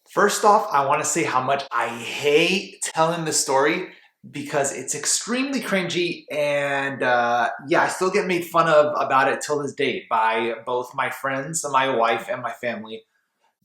First off, I want to say how much I hate telling the story because it's extremely cringy and yeah, I still get made fun of about it till this day by both my friends, my wife, and my family.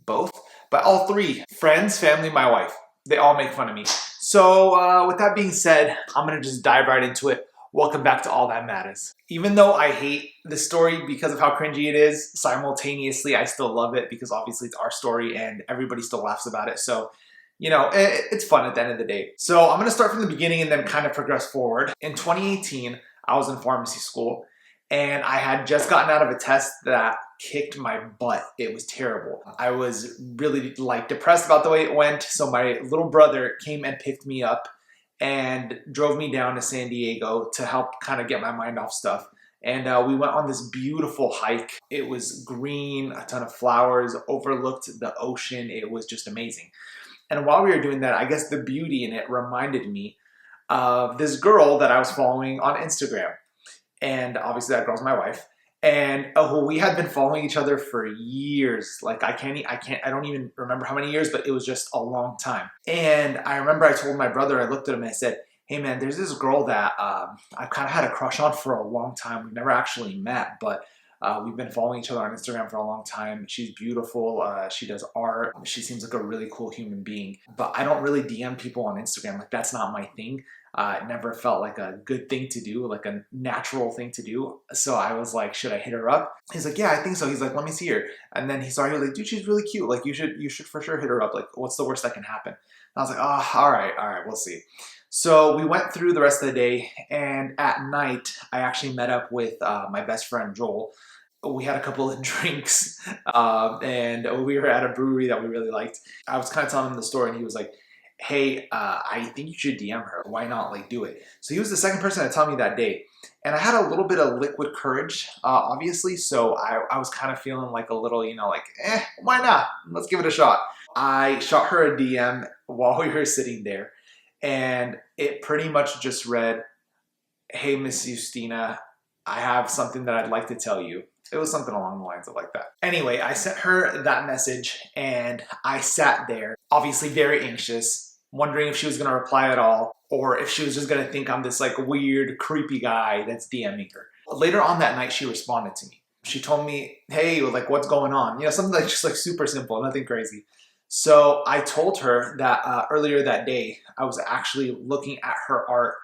Both, but all three, friends, family, my wife, they all make fun of me. So with that being said, I'm gonna just dive right into it. Welcome back to All That Matters. Even though I hate the story because of how cringy it is, simultaneously I still love it because obviously it's our story and everybody still laughs about it. So, you know, it's fun at the end of the day. So I'm gonna start from the beginning and then kind of progress forward. In 2018, I was in pharmacy school and I had just gotten out of a test that kicked my butt. It was terrible. I was really depressed about the way it went. So my little brother came and picked me up and drove me down to San Diego to help kind of get my mind off stuff. And we went on this beautiful hike. It was green, a ton of flowers, overlooked the ocean. It was just amazing. And while we were doing that, I guess the beauty in it reminded me of this girl that I was following on Instagram. And obviously that girl's my wife. And we had been following each other for years. Like I don't even remember how many years, but it was just a long time. And I remember I told my brother, I looked at him and I said, hey man, there's this girl that I've kind of had a crush on for a long time. We've never actually met, but we've been following each other on Instagram for a long time. She's beautiful. She does art. She seems like a really cool human being. But I don't really DM people on Instagram. Like that's not my thing. It never felt like a good thing to do, like a natural thing to do. So I was like, should I hit her up? He's like, yeah, I think so. He's like, let me see her. And then he saw her. He was like, dude, she's really cute. Like you should for sure hit her up. Like, what's the worst that can happen? And I was like, oh, all right, we'll see. So we went through the rest of the day, and at night, I actually met up with my best friend Joel. We had a couple of drinks, and we were at a brewery that we really liked. I was kind of telling him the story, and he was like, hey, I think you should DM her. Why not, like, do it? So he was the second person to tell me that day. And I had a little bit of liquid courage, obviously, so I was kind of feeling like a little, like, why not? Let's give it a shot. I shot her a DM while we were sitting there, and it pretty much just read, hey, Miss Justina, I have something that I'd like to tell you. It was something along the lines of like that. Anyway, I sent her that message and I sat there, obviously very anxious, wondering if she was gonna reply at all or if she was just gonna think I'm this like weird, creepy guy that's DMing her. Later on that night, she responded to me. She told me, hey, like what's going on? Something like just like super simple, nothing crazy. So I told her that earlier that day, I was actually looking at her art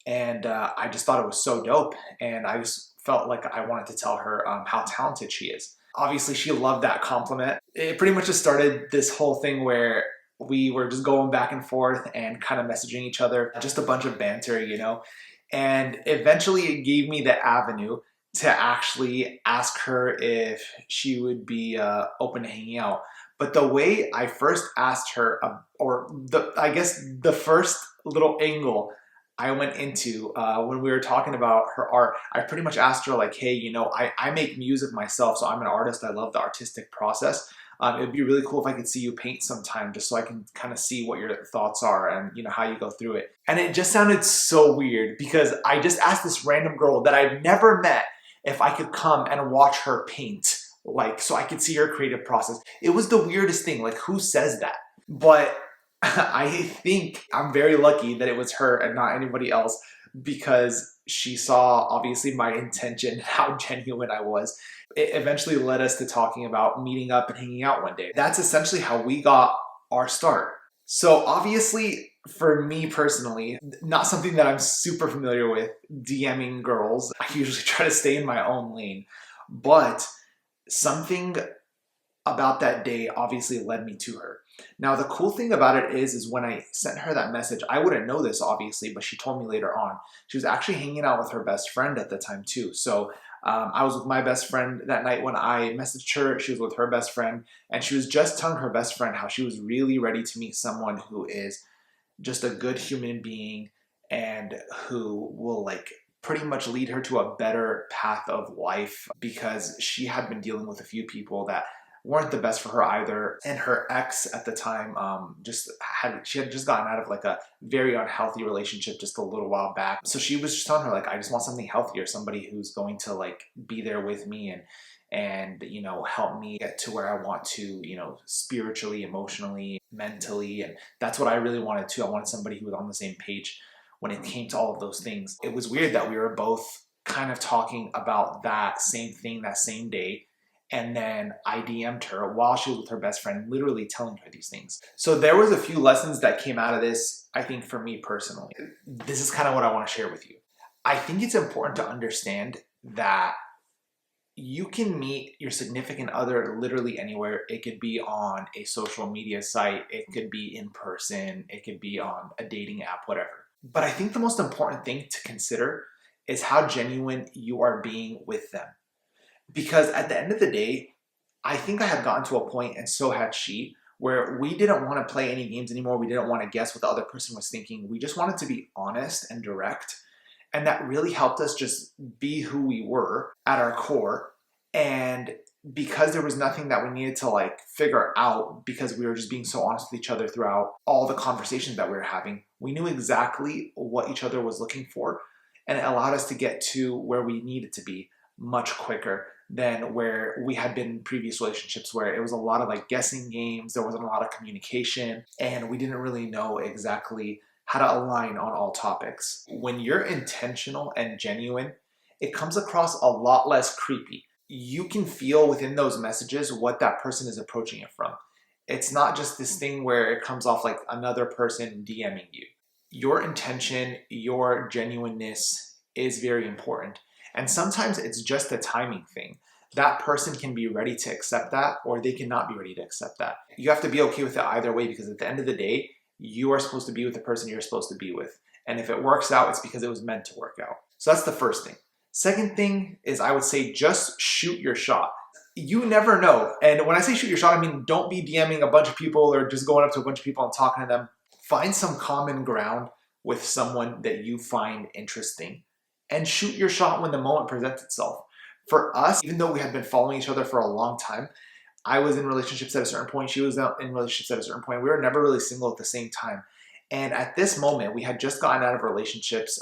and I just thought it was so dope. And I just felt like I wanted to tell her how talented she is. Obviously, she loved that compliment. It pretty much just started this whole thing where we were just going back and forth and kind of messaging each other, just a bunch of banter. And eventually it gave me the avenue to actually ask her if she would be open to hanging out. But the way I first asked her, I guess the first little angle I went into when we were talking about her art, I pretty much asked her like, hey, I make music myself, so I'm an artist. I love the artistic process. It'd be really cool if I could see you paint sometime just so I can kind of see what your thoughts are and how you go through it. And it just sounded so weird because I just asked this random girl that I've never met if I could come and watch her paint, like so I could see her creative process. It was the weirdest thing. Like who says that? But I think I'm very lucky that it was her and not anybody else because she saw obviously my intention, how genuine I was. It eventually led us to talking about meeting up and hanging out one day. That's essentially how we got our start. So obviously for me personally, not something that I'm super familiar with, DMing girls. I usually try to stay in my own lane, but something about that day obviously led me to her. Now, the cool thing about it is when I sent her that message, I wouldn't know this obviously, but she told me later on, she was actually hanging out with her best friend at the time too. So I was with my best friend that night when I messaged her. She was with her best friend and she was just telling her best friend how she was really ready to meet someone who is just a good human being and who will like pretty much lead her to a better path of life because she had been dealing with a few people that weren't the best for her either. And her ex at the time she had just gotten out of like a very unhealthy relationship just a little while back. So she was just telling her like, I just want something healthier, somebody who's going to like be there with me and, you know, help me get to where I want to, you know, spiritually, emotionally, mentally. And that's what I really wanted too. I wanted somebody who was on the same page when it came to all of those things. It was weird that we were both kind of talking about that same thing that same day. And then I DM'd her while she was with her best friend, literally telling her these things. So there was a few lessons that came out of this, I think, for me personally. This is kind of what I want to share with you. I think it's important to understand that you can meet your significant other literally anywhere. It could be on a social media site, it could be in person, it could be on a dating app, whatever. But I think the most important thing to consider is how genuine you are being with them. Because at the end of the day, I think I had gotten to a point, and so had she, where we didn't want to play any games anymore. We didn't want to guess what the other person was thinking. We just wanted to be honest and direct. And that really helped us just be who we were at our core. And because there was nothing that we needed to like figure out, because we were just being so honest with each other throughout all the conversations that we were having, we knew exactly what each other was looking for. And it allowed us to get to where we needed to be much quicker than where we had been in previous relationships, where it was a lot of like guessing games, there wasn't a lot of communication, and we didn't really know exactly how to align on all topics. When you're intentional and genuine, it comes across a lot less creepy. You can feel within those messages what that person is approaching it from. It's not just this thing where it comes off like another person DMing you. Your intention, your genuineness is very important. And sometimes it's just a timing thing. That person can be ready to accept that, or they cannot be ready to accept that. You have to be okay with it either way, because at the end of the day, you are supposed to be with the person you're supposed to be with. And if it works out, it's because it was meant to work out. So that's the first thing. Second thing is, I would say, just shoot your shot. You never know. And when I say shoot your shot, I mean, don't be DMing a bunch of people or just going up to a bunch of people and talking to them. Find some common ground with someone that you find interesting and shoot your shot when the moment presents itself. For us, even though we had been following each other for a long time, I was in relationships at a certain point, she was in relationships at a certain point. We were never really single at the same time. And at this moment, we had just gotten out of relationships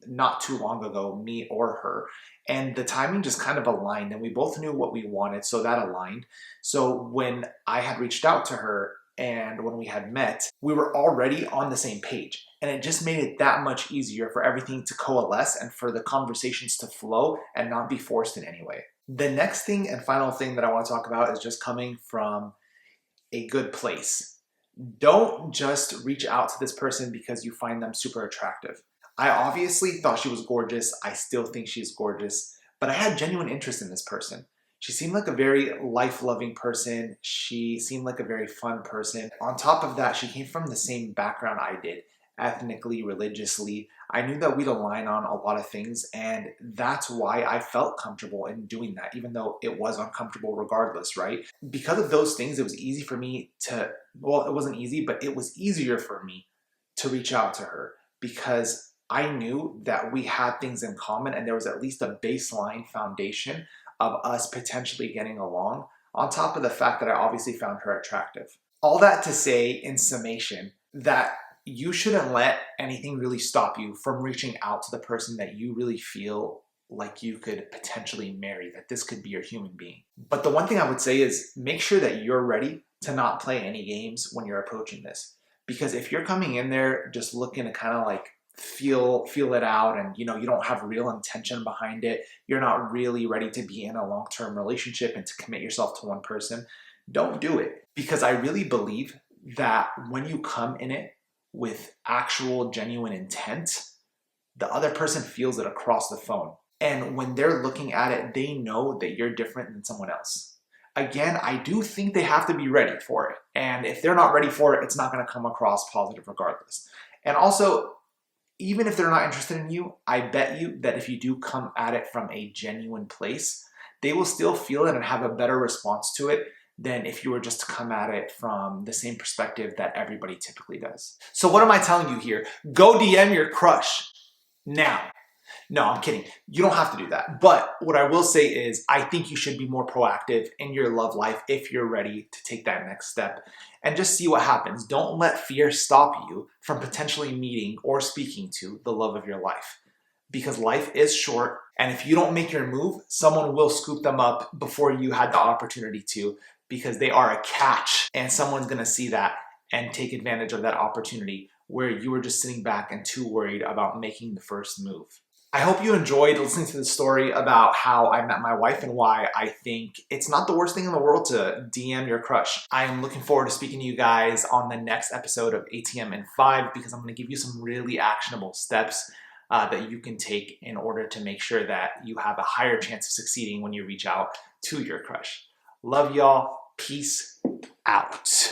not too long ago, me or her. And the timing just kind of aligned, and we both knew what we wanted, so that aligned. So when I had reached out to her and when we had met, we were already on the same page. And it just made it that much easier for everything to coalesce and for the conversations to flow and not be forced in any way. The next thing and final thing that I want to talk about is just coming from a good place. Don't just reach out to this person because you find them super attractive. I obviously thought she was gorgeous. I still think she's gorgeous, but I had genuine interest in this person. She seemed like a very life-loving person. She seemed like a very fun person. On top of that, she came from the same background I did, ethnically, religiously. I knew that we'd align on a lot of things, and that's why I felt comfortable in doing that, even though it was uncomfortable regardless, right? Because of those things, it was easy for me to, well, it wasn't easy, but it was easier for me to reach out to her because I knew that we had things in common and there was at least a baseline foundation of us potentially getting along, on top of the fact that I obviously found her attractive. All that to say, in summation, that you shouldn't let anything really stop you from reaching out to the person that you really feel like you could potentially marry, that this could be your human being. But the one thing I would say is make sure that you're ready to not play any games when you're approaching this. Because if you're coming in there just looking to kind of like feel it out, and you don't have real intention behind it, you're not really ready to be in a long-term relationship and to commit yourself to one person, don't do it. Because I really believe that when you come in it with actual genuine intent, the other person feels it across the phone. And when they're looking at it, they know that you're different than someone else. Again, I do think they have to be ready for it. And if they're not ready for it, it's not going to come across positive regardless. And also, even if they're not interested in you, I bet you that if you do come at it from a genuine place, they will still feel it and have a better response to it than if you were just to come at it from the same perspective that everybody typically does. So what am I telling you here? Go DM your crush now. No, I'm kidding. You don't have to do that. But what I will say is I think you should be more proactive in your love life if you're ready to take that next step and just see what happens. Don't let fear stop you from potentially meeting or speaking to the love of your life. because life is short. And if you don't make your move, someone will scoop them up before you had the opportunity to, because they are a catch, and someone's gonna see that and take advantage of that opportunity where you were just sitting back and too worried about making the first move. I hope you enjoyed listening to the story about how I met my wife and why I think it's not the worst thing in the world to DM your crush. I am looking forward to speaking to you guys on the next episode of ATM in 5, because I'm going to give you some really actionable steps that you can take in order to make sure that you have a higher chance of succeeding when you reach out to your crush. Love y'all. Peace out.